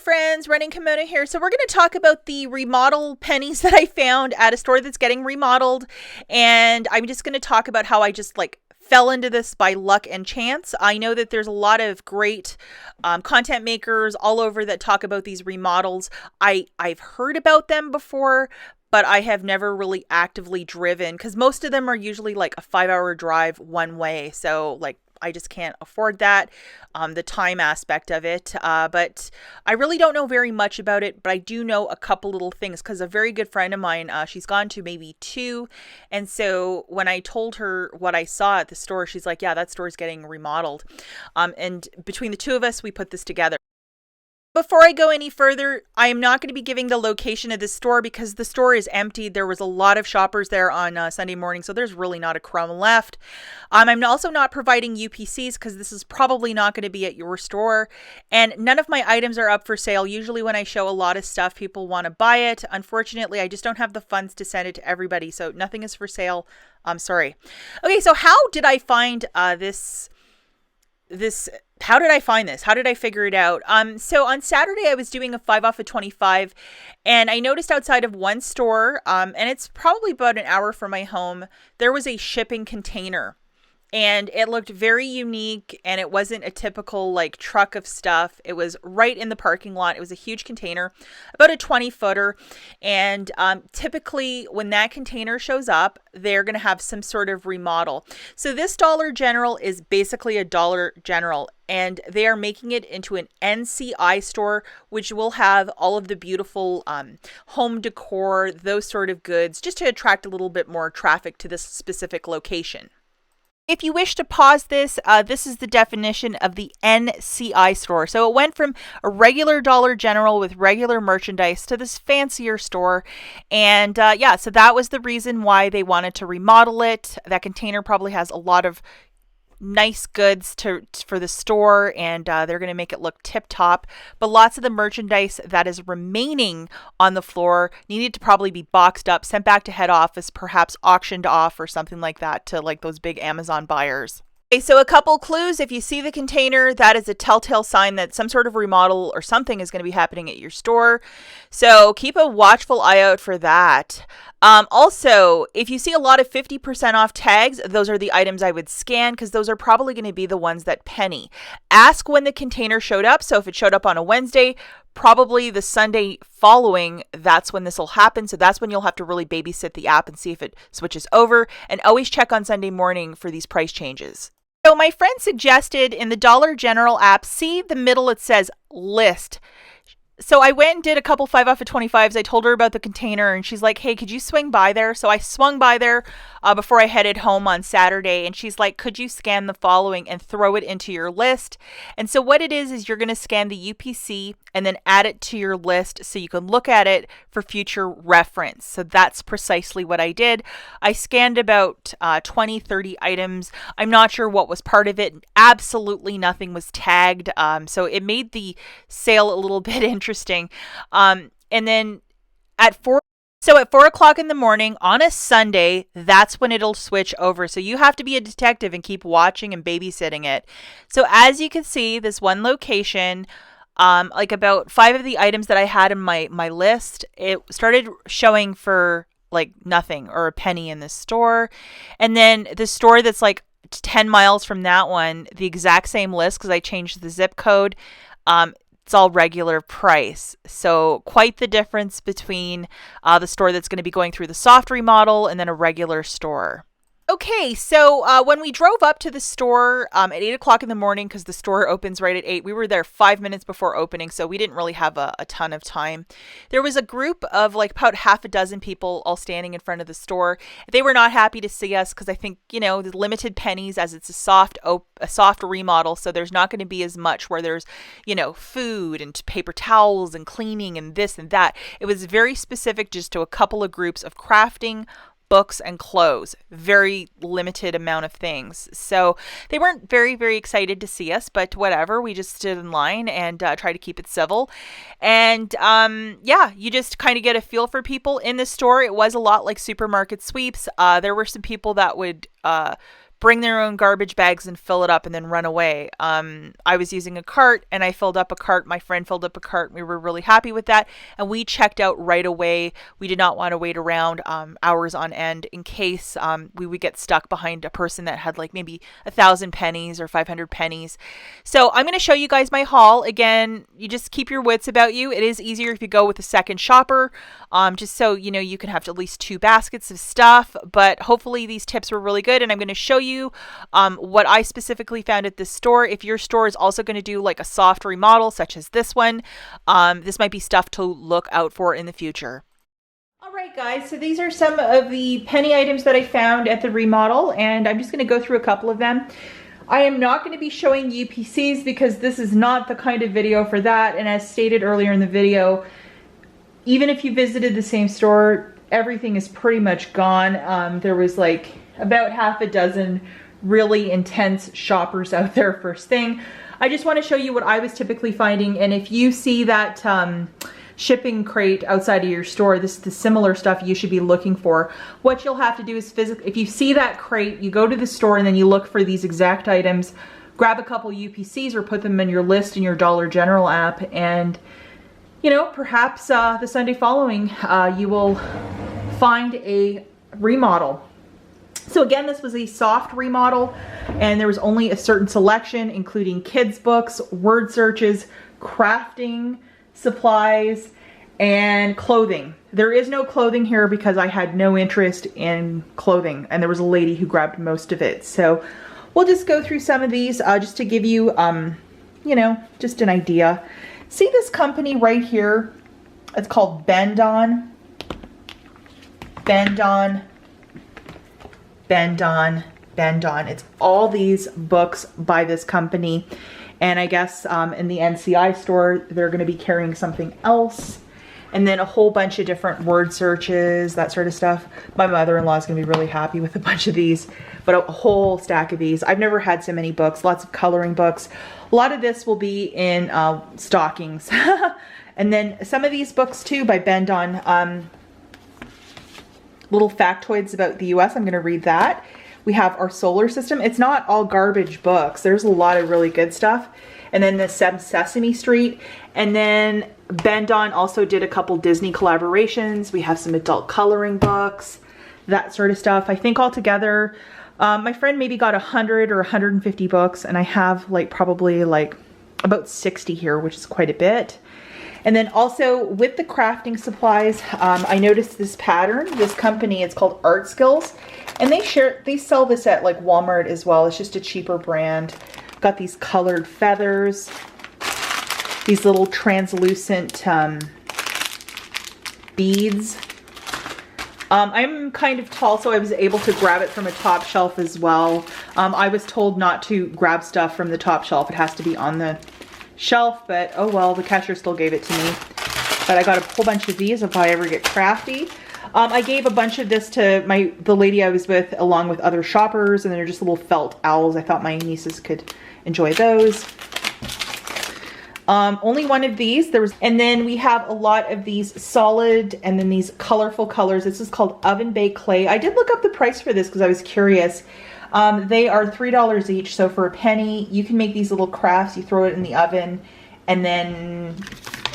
friends, Running Kimono here. So we're going to talk about the remodel pennies that I found at a store that's getting remodeled. And I'm just going to talk about how I just fell into this by luck and chance. I know that there's a lot of great content makers all over that talk about these remodels. I've heard about them before, but I have never really actively driven because most of them are usually like a 5-hour drive one way. So I just can't afford that, the time aspect of it. But I really don't know very much about it, but I do know a couple little things because a very good friend of mine, she's gone to maybe 2. And so when I told her what I saw at the store, she's like, yeah, that store is getting remodeled. And between the two of us, we put this together. Before I go any further, I am not going to be giving the location of this store because the store is empty. There was a lot of shoppers there on Sunday morning, so there's really not a crumb left. I'm also not providing UPCs because this is probably not going to be at your store, and none of my items are up for sale. Usually when I show a lot of stuff, people want to buy it. Unfortunately, I just don't have the funds to send it to everybody, so nothing is for sale. I'm sorry. Okay, so how did I find this? How did I find this? How did I figure it out? So on Saturday, I was doing a 5 off of 25, and I noticed outside of one store, and it's probably about an hour from my home, there was a shipping container. And it looked very unique, and it wasn't a typical truck of stuff. It was right in the parking lot. It was a huge container, about a 20-footer. And typically when that container shows up, they're going to have some sort of remodel. So this Dollar General is basically a Dollar General, and they are making it into an NCI store, which will have all of the beautiful home decor, those sort of goods, just to attract a little bit more traffic to this specific location. If you wish to pause this, this is the definition of the NCI store. So it went from a regular Dollar General with regular merchandise to this fancier store. And so that was the reason why they wanted to remodel it. That container probably has a lot of nice goods for the store, and they're going to make it look tip top, but lots of the merchandise that is remaining on the floor needed to probably be boxed up, sent back to head office, perhaps auctioned off or something like that to those big Amazon buyers. Okay, so a couple clues. If you see the container, that is a telltale sign that some sort of remodel or something is going to be happening at your store. So keep a watchful eye out for that. Also, if you see a lot of 50% off tags, those are the items I would scan because those are probably going to be the ones that penny. Ask when the container showed up. So if it showed up on a Wednesday, probably the Sunday following, that's when this will happen. So that's when you'll have to really babysit the app and see if it switches over. And always check on Sunday morning for these price changes. So my friend suggested in the Dollar General app, see the middle, it says list. So I went and did a couple 5 off of 25s. I told her about the container, and she's like, hey, could you swing by there? So I swung by there before I headed home on Saturday, and she's like, could you scan the following and throw it into your list? And so what it is you're going to scan the UPC and then add it to your list so you can look at it for future reference. So that's precisely what I did. I scanned about 20, 30 items. I'm not sure what was part of it. Absolutely nothing was tagged. So it made the sale a little bit interesting. And then at 4 o'clock in the morning on a Sunday, that's when it'll switch over. So you have to be a detective and keep watching and babysitting it. So as you can see, this one location, about 5 of the items that I had in my list, it started showing for nothing or a penny in this store. And then the store that's 10 miles from that one, the exact same list because I changed the zip code. It's all regular price. So quite the difference between the store that's going to be going through the soft remodel and then a regular store. Okay, so when we drove up to the store at 8 o'clock in the morning, because the store opens right at 8, we were there 5 minutes before opening, so we didn't really have a ton of time. There was a group of about half a dozen people all standing in front of the store. They were not happy to see us because I think, the limited pennies, as it's a soft remodel, so there's not going to be as much where there's, food and paper towels and cleaning and this and that. It was very specific just to a couple of groups of crafting, books, and clothes. Very limited amount of things. So they weren't very, very excited to see us, but whatever. We just stood in line and tried to keep it civil. And you just kind of get a feel for people in the store. It was a lot like supermarket sweeps. There were some people that would bring their own garbage bags and fill it up and then run away. I was using a cart and I filled up a cart. My friend filled up a cart. We were really happy with that. And we checked out right away. We did not want to wait around hours on end in case we would get stuck behind a person that had like maybe 1,000 pennies or 500 pennies. So I'm going to show you guys my haul. Again, you just keep your wits about you. It is easier if you go with a second shopper, just so you know you can have at least 2 baskets of stuff. But hopefully these tips were really good, and I'm going to show you what I specifically found at this store. If your store is also going to do like a soft remodel such as this one, this might be stuff to look out for in the future. All right, guys, so these are some of the penny items that I found at the remodel, and I'm just going to go through a couple of them. I am not going to be showing UPCs because this is not the kind of video for that, and as stated earlier in the video, even if you visited the same store, everything is pretty much gone. There was like about half a dozen really intense shoppers out there first thing. I just want to show you what I was typically finding, and if you see that shipping crate outside of your store, this is the similar stuff you should be looking for. What you'll have to do is if you see that crate, you go to the store and then you look for these exact items, grab a couple UPCs or put them in your list in your Dollar General app, and you know, perhaps the Sunday following you will find a remodel. So again, this was a soft remodel, and there was only a certain selection, including kids books, word searches, crafting supplies, and clothing. There is no clothing here because I had no interest in clothing, and there was a lady who grabbed most of it. So we'll just go through some of these just to give you, you know, just an idea. See this company right here? It's called Bend On. Bend On. Bend On, Bend On. It's all these books by this company. And I guess in the NCI store, they're going to be carrying something else. And then a whole bunch of different word searches, that sort of stuff. My mother-in-law is going to be really happy with a bunch of these, but a whole stack of these. I've never had so many books, lots of coloring books. A lot of this will be in stockings. And then some of these books too by Bend On. Little factoids about the US. I'm going to read that. We have our solar system. It's not all garbage books. There's a lot of really good stuff. And then the Sesame Street. And then Bend On also did a couple Disney collaborations. We have some adult coloring books, that sort of stuff. I think altogether, my friend maybe got 100 or 150 books, and I have like probably like about 60 here, which is quite a bit. And then also with the crafting supplies, I noticed this pattern. This company, it's called Art Skills, and they sell this at like Walmart as well. It's just a cheaper brand. Got these colored feathers, these little translucent beads. I'm kind of tall, so I was able to grab it from a top shelf as well. I was told not to grab stuff from the top shelf. It has to be on the shelf, but oh well, the cashier still gave it to me. But I got a whole bunch of these if I ever get crafty. I gave a bunch of this to the lady I was with, along with other shoppers, and they're just little felt owls. I thought my nieces could enjoy those. Only one of these. And then we have a lot of these solid and then these colorful colors. This is called Oven Baked Clay. I did look up the price for this because I was curious. They are $3 each, so for a penny, you can make these little crafts. You throw it in the oven, and then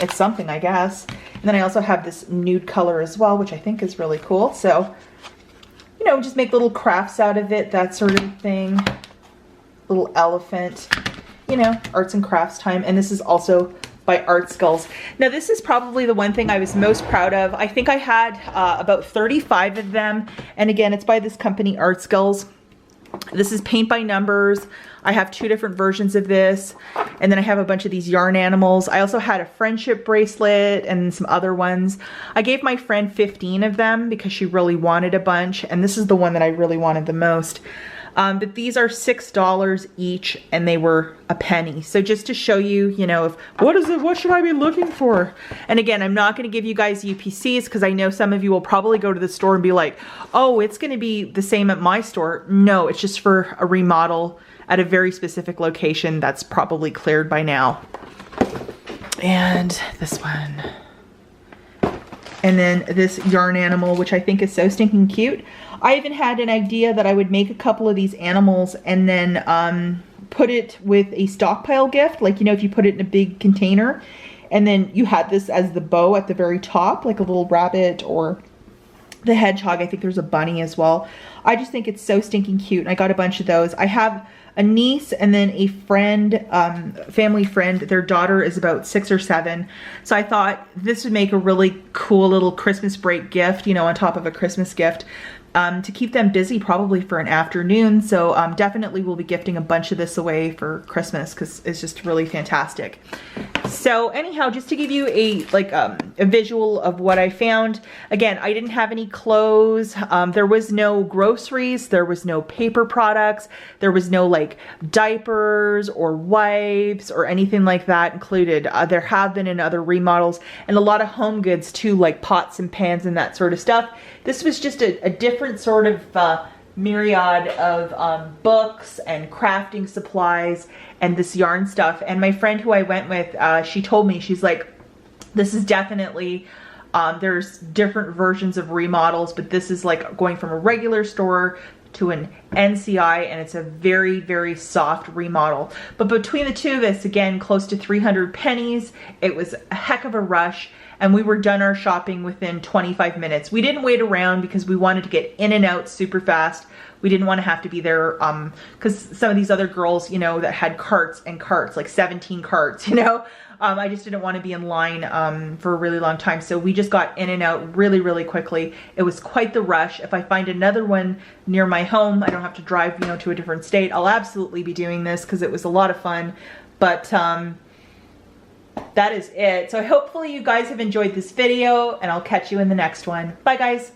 it's something, I guess. And then I also have this nude color as well, which I think is really cool. So, you know, just make little crafts out of it, that sort of thing. Little elephant, you know, arts and crafts time. And this is also by Art Skills. Now, this is probably the one thing I was most proud of. I think I had about 35 of them. And again, it's by this company, Art Skills. This is paint by numbers. I have 2 different versions of this. And then I have a bunch of these yarn animals. I also had a friendship bracelet and some other ones. I gave my friend 15 of them because she really wanted a bunch. And this is the one that I really wanted the most. But these are $6 each, and they were a penny. So just to show you, you know, what should I be looking for? And again, I'm not going to give you guys UPCs because I know some of you will probably go to the store and be like, oh, it's going to be the same at my store. No, it's just for a remodel at a very specific location that's probably cleared by now. And this one. And then this yarn animal, which I think is so stinking cute. I even had an idea that I would make a couple of these animals and then put it with a stockpile gift. Like, you know, if you put it in a big container and then you had this as the bow at the very top, like a little rabbit or the hedgehog. I think there's a bunny as well. I just think it's so stinking cute. And I got a bunch of those. I have a niece and then a friend, family friend. Their daughter is about 6 or 7. So I thought this would make a really cool little Christmas break gift, you know, on top of a Christmas gift. To keep them busy probably for an afternoon. So definitely we'll be gifting a bunch of this away for Christmas because it's just really fantastic. So anyhow, just to give you a visual of what I found. Again, I didn't have any clothes. There was no groceries. There was no paper products. There was no like diapers or wipes or anything like that included. There have been in other remodels, and a lot of home goods too, like pots and pans and that sort of stuff. This was just a different sort of myriad of books and crafting supplies and this yarn stuff. And my friend who I went with, she told me, she's like, this is definitely, there's different versions of remodels, but this is like going from a regular store to an NCI, and it's a very, very soft remodel. But between the two of us, again, close to 300 pennies, it was a heck of a rush, and we were done our shopping within 25 minutes. We didn't wait around because we wanted to get in and out super fast. We didn't want to have to be there because some of these other girls, you know, that had carts and carts, like 17 carts, you know, I just didn't want to be in line for a really long time. So we just got in and out really, really quickly. It was quite the rush. If I find another one near my home, I don't have to drive, you know, to a different state. I'll absolutely be doing this because it was a lot of fun. But that is it. So hopefully you guys have enjoyed this video, and I'll catch you in the next one. Bye guys.